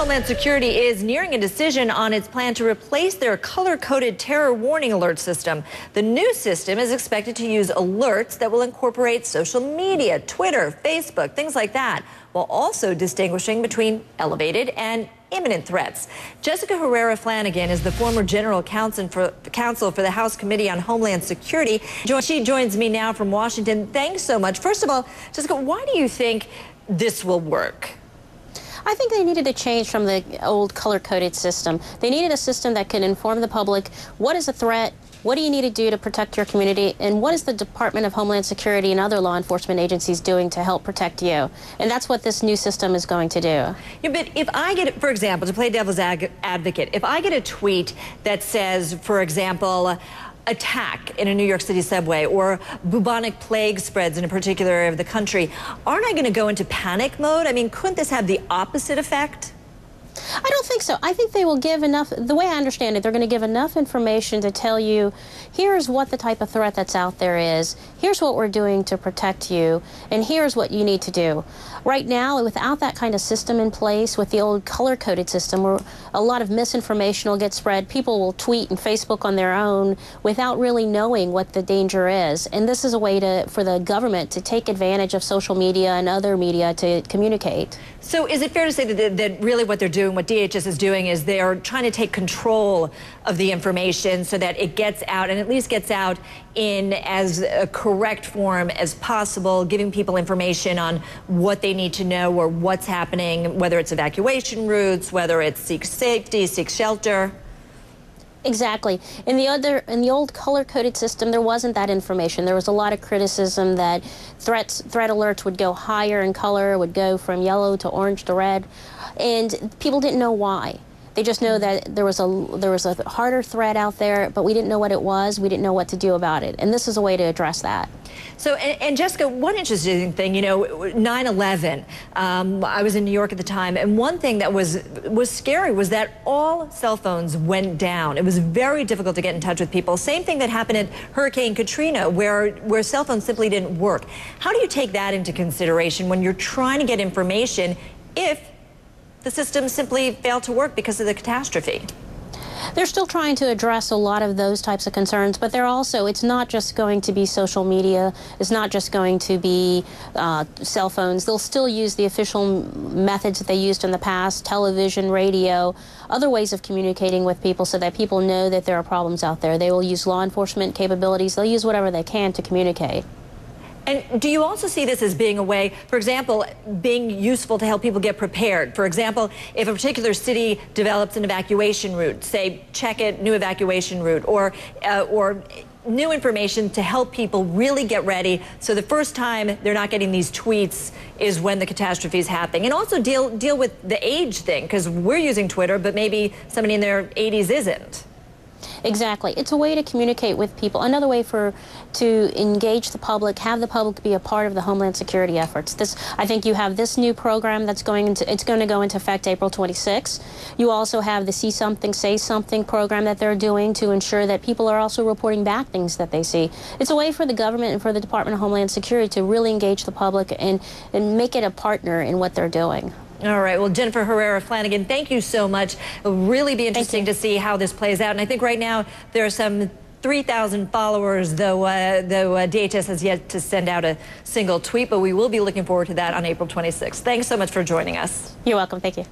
Homeland Security is nearing a decision on its plan to replace their color-coded terror warning alert system. The new system is expected to use alerts that will incorporate social media, Twitter, Facebook, things like that, while also distinguishing between elevated and imminent threats. Jessica Herrera Flanigan is the former general counsel for the House Committee on Homeland Security. She joins me now from Washington. Thanks so much. First of all, Jessica, why do you think this will work? I think they needed a change from the old color-coded system. They needed a system that can inform the public what is a threat, what do you need to do to protect your community, and what is the Department of Homeland Security and other law enforcement agencies doing to help protect you. And that's what this new system is going to do. Yeah, but if I get, for example, to play devil's advocate, if I get a tweet that says, for example, attack in a New York City subway or bubonic plague spreads in a particular area of the country, aren't I going to go into panic mode? I mean, couldn't this have the opposite effect? I don't think so. I think they will give enough, the way I understand it, they're going to give enough information to tell you, here's what the type of threat that's out there is, here's what we're doing to protect you, and here's what you need to do. Right now, without that kind of system in place, with the old color-coded system, where a lot of misinformation will get spread, people will tweet and Facebook on their own without really knowing what the danger is. And this is a way for the government to take advantage of social media and other media to communicate. So is it fair to say that really what they're doing, what DHS is doing, is they're trying to take control of the information so that it gets out, and at least gets out in as a correct form as possible, giving people information on what they need to know or what's happening, whether it's evacuation routes, whether it's seek safety, seek shelter? Exactly. In the old color-coded system, there wasn't that information. There was a lot of criticism that threat alerts would go higher in color, would go from yellow to orange to red, and people didn't know why. They just know that there was a harder threat out there, but we didn't know what it was. We didn't know what to do about it, and this is a way to address that. So, and Jessica, one interesting thing, you know, 9/11, I was in New York at the time, and one thing that was scary was that all cell phones went down. It was very difficult to get in touch with people. Same thing that happened at Hurricane Katrina, where cell phones simply didn't work. How do you take that into consideration when you're trying to get information if the system simply failed to work because of the catastrophe? They're still trying to address a lot of those types of concerns, but they're also, it's not just going to be social media, it's not just going to be cell phones. They'll still use the official methods that they used in the past, television, radio, other ways of communicating with people so that people know that there are problems out there. They will use law enforcement capabilities. They'll use whatever they can to communicate. And do you also see this as being a way, for example, being useful to help people get prepared? For example, if a particular city develops an evacuation route, say, check it, new evacuation route, or new information to help people really get ready, so the first time they're not getting these tweets is when the catastrophe is happening. And also deal with the age thing, because we're using Twitter, but maybe somebody in their 80s isn't. Exactly. It's a way to communicate with people. Another way to engage the public, have the public be a part of the Homeland Security efforts. I think you have this new program that's going to go into effect April 26. You also have the See Something, Say Something program that they're doing to ensure that people are also reporting back things that they see. It's a way for the government and for the Department of Homeland Security to really engage the public and make it a partner in what they're doing. All right. Well, Jennifer Herrera Flanigan, thank you so much. It'll really be interesting to see how this plays out. And I think right now there are some 3,000 followers, though DHS has yet to send out a single tweet. But we will be looking forward to that on April 26th. Thanks so much for joining us. You're welcome. Thank you.